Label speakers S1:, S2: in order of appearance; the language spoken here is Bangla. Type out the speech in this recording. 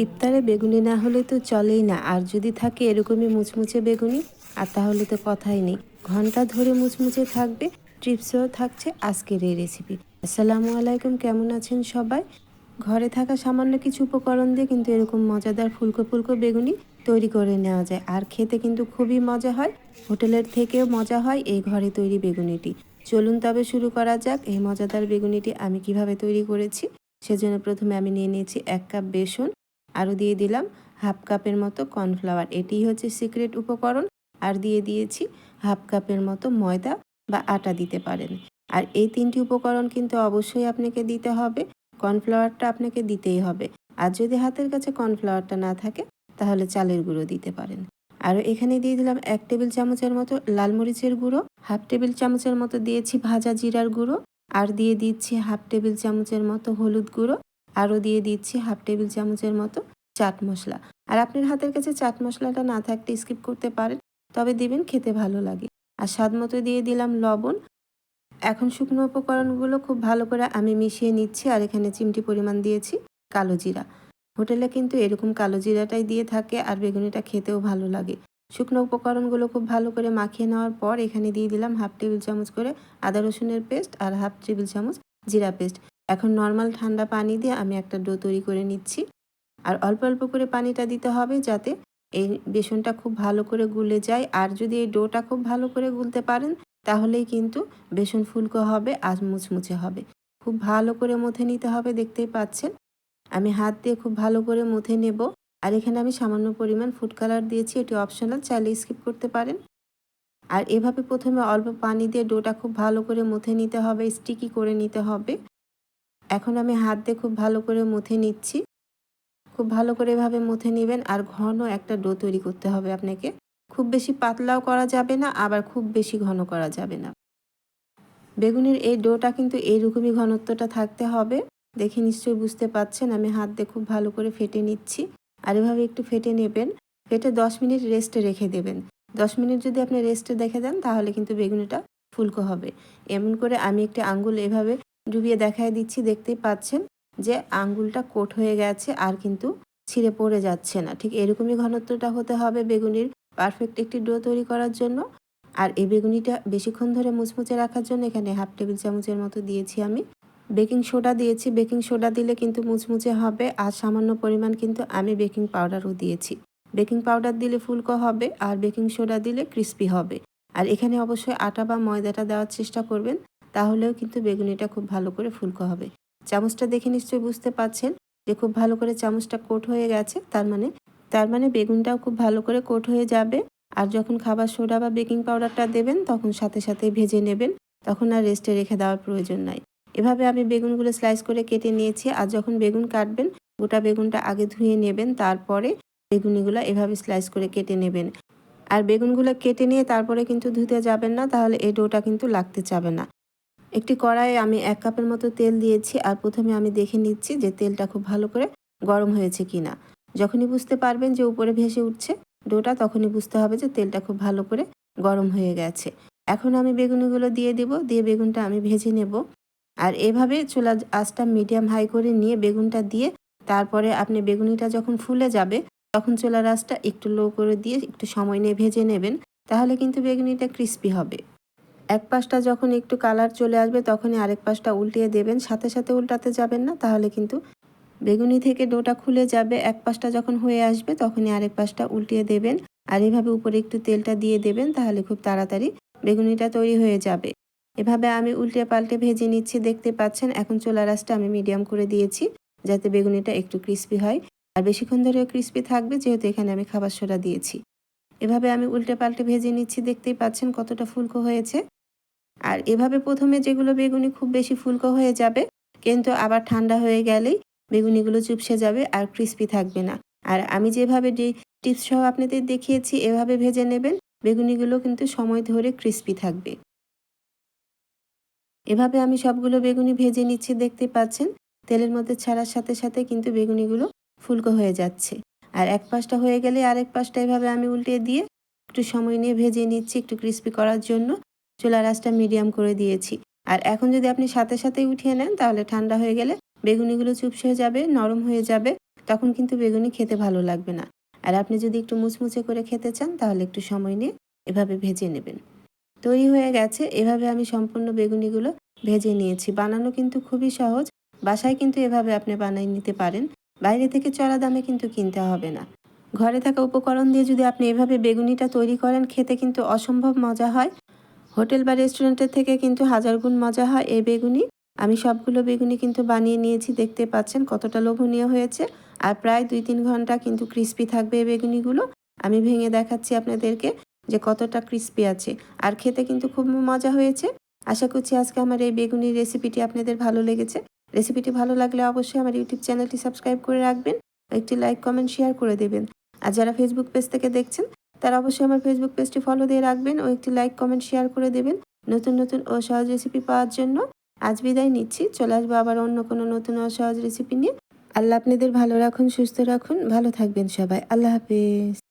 S1: ইফতারে বেগুনি না হলে তো চলেই না, আর যদি থাকে এরকমই মুচমুচে বেগুনি আর তাহলে তো কথাই নেই। ঘন্টা ধরে মুচমুচে থাকবে। ট্রিপসেও থাকছে আজকের এই রেসিপি। আসসালামু আলাইকুম, কেমন আছেন সবাই? ঘরে থাকা সামান্য কিছু উপকরণ দিয়ে কিন্তু এরকম মজাদার ফুলকো ফুলকো বেগুনি তৈরি করে নেওয়া যায়, আর খেতে কিন্তু খুবই মজা হয়। হোটেলের থেকেও মজা হয় এই ঘরে তৈরি বেগুনিটি। চলুন তবে শুরু করা যাক। এই মজাদার বেগুনিটি আমি কিভাবে তৈরি করেছি। সেজন্য প্রথমে আমি নিয়ে নিয়েছি 1 কাপ বেসন, আরও দিয়ে দিলাম হাফ কাপের মতো কর্নফ্লাওয়ার, এটিই হচ্ছে সিক্রেট উপকরণ। আর দিয়ে দিয়েছি হাফ কাপের মতো ময়দা বা আটা দিতে পারেন। আর এই 3টি উপকরণ কিন্তু অবশ্যই আপনাকে দিতে হবে। কর্নফ্লাওয়ারটা আপনাকে দিতেই হবে। আর যদি হাতের কাছে কর্নফ্লাওয়ারটা না থাকে তাহলে চালের গুঁড়ো দিতে পারেন। আর এখানে দিয়ে দিলাম 1 টেবিল চামচের মতো লাল মরিচের গুঁড়ো, হাফ টেবিল চামচের মতো দিয়েছি ভাজা জিরার গুঁড়ো, আর দিয়ে দিচ্ছি হাফ টেবিল চামচের মতো হলুদ গুঁড়ো, আরও দিয়ে দিচ্ছি হাফ টেবিল চামচের মতো চাট মশলা। আর আপনার হাতের কাছে চাট মশলাটা না থাকলে স্কিপ করতে পারেন, তবে দিবেন, খেতে ভালো লাগে। আর স্বাদ মতো দিয়ে দিলাম লবণ। এখন শুকনো উপকরণগুলো খুব ভালো করে আমি মিশিয়ে নিচ্ছি। আর এখানে চিমটি পরিমাণ দিয়েছি কালো জিরা। হোটেলে কিন্তু এরকম কালো জিরাটাই দিয়ে থাকে, আর বেগুনিটা খেতেও ভালো লাগে। শুকনো উপকরণগুলো খুব ভালো করে মাখিয়ে নেওয়ার পর এখানে দিয়ে দিলাম হাফ টেবিল চামচ করে আদা রসুনের পেস্ট আর হাফ টেবিল চামচ জিরা পেস্ট। এখন নর্মাল ঠান্ডা পানি দিয়ে আমি একটা ডো তৈরি করে নিচ্ছি। আর অল্প অল্প করে পানিটা দিতে হবে যাতে এই বেসনটা খুব ভালো করে গুলে যায়। আর যদি এই ডোটা খুব ভালো করে গুলতে পারেন তাহলেই কিন্তু বেসন ফুলকো হবে আর মুচমুচে হবে। খুব ভালো করে মথে নিতে হবে, দেখতেই পাচ্ছেন আমি হাত দিয়ে খুব ভালো করে মথে নেব। আর এখানে আমি সামান্য পরিমাণ ফুড কালার দিয়েছি, এটি অপশনাল, চাইলে স্কিপ করতে পারেন। আর এভাবে প্রথমে অল্প পানি দিয়ে ডোটা খুব ভালো করে মথে নিতে হবে, স্টিকি করে নিতে হবে। এখন আমি হাত দিয়ে খুব ভালো করে মথে নিচ্ছি। খুব ভালো করে এভাবে মথে নেবেন। আর ঘন একটা ডো তৈরি করতে হবে আপনাকে। খুব বেশি পাতলাও করা যাবে না, আবার খুব বেশি ঘন করা যাবে না। বেগুনের এই ডোটা কিন্তু এইরকমই ঘনত্বটা থাকতে হবে। দেখে নিশ্চয়ই বুঝতে পাচ্ছেন আমি হাত দিয়ে খুব ভালো করে ফেটে নিচ্ছি। আর এভাবে একটু ফেটে নেবেন। ফেটে 10 মিনিট রেস্টে রেখে দেবেন। 10 মিনিট যদি আপনি রেস্টে রেখে দেন তাহলে কিন্তু বেগুনিটা ফুলকো হবে। এমন করে আমি একটি আঙ্গুল এভাবে ডুবিয়ে দেখায় দিচ্ছি, দেখতেই পাচ্ছেন যে আঙ্গুলটা কোট হয়ে গেছে আর কিন্তু ছিঁড়ে পড়ে যাচ্ছে না। ঠিক এরকমই ঘনত্বটা হতে হবে বেগুনির পারফেক্ট একটি ডো তৈরি করার জন্য। আর এই বেগুনিটা বেশিক্ষণ ধরে মুচমুচে রাখার জন্য এখানে হাফ টেবিল চামচের মতো দিয়েছি আমি বেকিং সোডা দিয়েছি। বেকিং সোডা দিলে কিন্তু মুচমুচে হবে। আর সামান্য পরিমাণ কিন্তু আমি বেকিং পাউডারও দিয়েছি। বেকিং পাউডার দিলে ফুলকো হবে আর বেকিং সোডা দিলে ক্রিস্পি হবে। আর এখানে অবশ্যই আটা বা ময়দাটা দেওয়ার চেষ্টা করবেন, তাহলেও কিন্তু বেগুনিটা খুব ভালো করে ফুলকো হবে। চামচটা দেখে নিশ্চয়ই বুঝতে পাচ্ছেন যে খুব ভালো করে চামচটা কোট হয়ে গেছে, তার মানে বেগুনটাও খুব ভালো করে কোট হয়ে যাবে। আর যখন খাবার সোডা বা বেকিং পাউডারটা দেবেন তখন সাথে সাথে ভেজে নেবেন, তখন আর রেস্টে রেখে দেওয়ার প্রয়োজন নাই। এভাবে আমি বেগুনগুলো স্লাইস করে কেটে নিয়েছি। আর যখন বেগুন কাটবেন গোটা বেগুনটা আগে ধুয়ে নেবেন, তারপরে বেগুনিগুলো এভাবে স্লাইস করে কেটে নেবেন। আর বেগুনগুলো কেটে নিয়ে তারপরে কিন্তু ধুতে যাবেন না, তাহলে এই ডোটা কিন্তু লাগতে চাবে না। একটি কড়াইয়ে আমি 1 কাপের মতো তেল দিয়েছি। আর প্রথমে আমি দেখে নিচ্ছি যে তেলটা খুব ভালো করে গরম হয়েছে কিনা। যখনই বুঝতে পারবেন যে উপরে ভেসে উঠছে ডোটা, তখনই বুঝতে হবে যে তেলটা খুব ভালো করে গরম হয়ে গেছে। এখন আমি বেগুনিগুলো দিয়ে দেব, দিয়ে বেগুনটা আমি ভেজে নেব। আর এভাবে চুলার আঁচটা মিডিয়াম হাই করে নিয়ে বেগুনটা দিয়ে তারপরে আপনি বেগুনিটা যখন ফুলে যাবে তখন চুলার আঁচটা একটু লো করে দিয়ে একটু সময় নিয়ে ভেজে নেবেন, তাহলে কিন্তু বেগুনিটা ক্রিস্পি হবে। এক পাশটা যখন একটু কালার চলে আসবে তখনই আরেক পাশটা উল্টিয়ে দেবেন, সাথে সাথে উল্টাতে যাবেন না, তাহলে কিন্তু বেগুনি থেকে ডোটা খুলে যাবে। এক পাশটা যখন হয়ে আসবে তখনই আরেক পাশটা উল্টিয়ে দেবেন। আর এভাবে উপরে একটু তেলটা দিয়ে দেবেন, তাহলে খুব তাড়াতাড়ি বেগুনিটা তৈরি হয়ে যাবে। এভাবে আমি উল্টে পাল্টে ভেজে নিচ্ছি, দেখতে পাচ্ছেন। এখন চুলার আঁচটা আমি মিডিয়াম করে দিয়েছি যাতে বেগুনিটা একটু ক্রিস্পি হয়। আর বেশিক্ষণ ধরেও ক্রিস্পি থাকবে যেহেতু এখানে আমি খাবার সোডা দিয়েছি। এভাবে আমি উল্টে পাল্টে ভেজে নিচ্ছি, দেখতেই পাচ্ছেন কতটা ফুলকো হয়েছে। আর এভাবে প্রথমে যেগুলো বেগুনি খুব বেশি ফুলকো হয়ে যাবে, কিন্তু আবার ঠান্ডা হয়ে গেলেই বেগুনিগুলো চুপসে যাবে আর ক্রিস্পি থাকবে না। আর আমি যেভাবে টিপস সহ আপনাদের দেখিয়েছি এভাবে ভেজে নেবেন, বেগুনিগুলো কিন্তু সময় ধরে ক্রিস্পি থাকবে। এভাবে আমি সবগুলো বেগুনি ভেজে নিচ্ছি, দেখতে পাচ্ছেন তেলের মধ্যে ছাড়ার সাথে সাথে কিন্তু বেগুনিগুলো ফুলকো হয়ে যাচ্ছে। আর এক পাশটা হয়ে গেলে আরেক পাশটা এভাবে আমি উল্টে দিয়ে একটু সময় নিয়ে ভেজে নিচ্ছি একটু ক্রিস্পি করার জন্য। চুলার আঁচটা মিডিয়াম করে দিয়েছি। আর এখন যদি আপনি সাথে সাথে উঠিয়ে নেন তাহলে ঠান্ডা হয়ে গেলে বেগুনিগুলো চুপসে হয়ে যাবে, নরম হয়ে যাবে, তখন কিন্তু বেগুনি খেতে ভালো লাগবে না। আর আপনি যদি একটু মুচমুচে করে খেতে চান তাহলে একটু সময় নিয়ে এভাবে ভেজে নেবেন। তৈরি হয়ে গেছে। এভাবে আমি সম্পূর্ণ বেগুনিগুলো ভেজে নিয়েছি। বানানো কিন্তু খুবই সহজ। বাসায় কিন্তু এভাবে আপনি বানিয়ে নিতে পারেন। বাইরে থেকে চড়া দামে কিন্তু কিনতে হবে না। ঘরে থাকা উপকরণ দিয়ে যদি আপনি এভাবে বেগুনিটা তৈরি করেন, খেতে কিন্তু অসম্ভব মজা হয়। হোটেল বা রেস্টুরেন্টের থেকে কিন্তু হাজার গুণ মজা হয় এই বেগুনি। আমি সবগুলো বেগুনি কিন্তু বানিয়ে নিয়েছি, দেখতে পাচ্ছেন কতটা লোভনীয় হয়েছে। আর প্রায় ২-৩ ঘন্টা কিন্তু ক্রিস্পি থাকবে এই বেগুনিগুলো। আমি ভেঙে দেখাচ্ছি আপনাদেরকে যে কতটা ক্রিস্পি আছে। আর খেতে কিন্তু খুব মজা হয়েছে। আশা করছি আজকে আমার এই বেগুনির রেসিপিটি আপনাদের ভালো লেগেছে। রেসিপিটি ভালো লাগলে অবশ্যই আমার ইউটিউব চ্যানেলটি সাবস্ক্রাইব করে রাখবেন। একটি লাইক, কমেন্ট, শেয়ার করে দেবেন। আর যারা ফেসবুক পেজ থেকে দেখছেন তারা অবশ্যই আমার ফেসবুক পেজটি ফলো দিয়ে রাখবেন ও একটি লাইক, কমেন্ট, শেয়ার করে দেবেন নতুন নতুন ও সহজ রেসিপি পাওয়ার জন্য। আজ বিদায় নিচ্ছি। চলে আসবো আবার অন্য কোনো নতুন ও সহজ রেসিপি নিয়ে। আল্লাহ আপনাদের ভালো রাখুন, সুস্থ রাখুন, ভালো থাকবেন সবাই। আল্লাহ হাফেজ।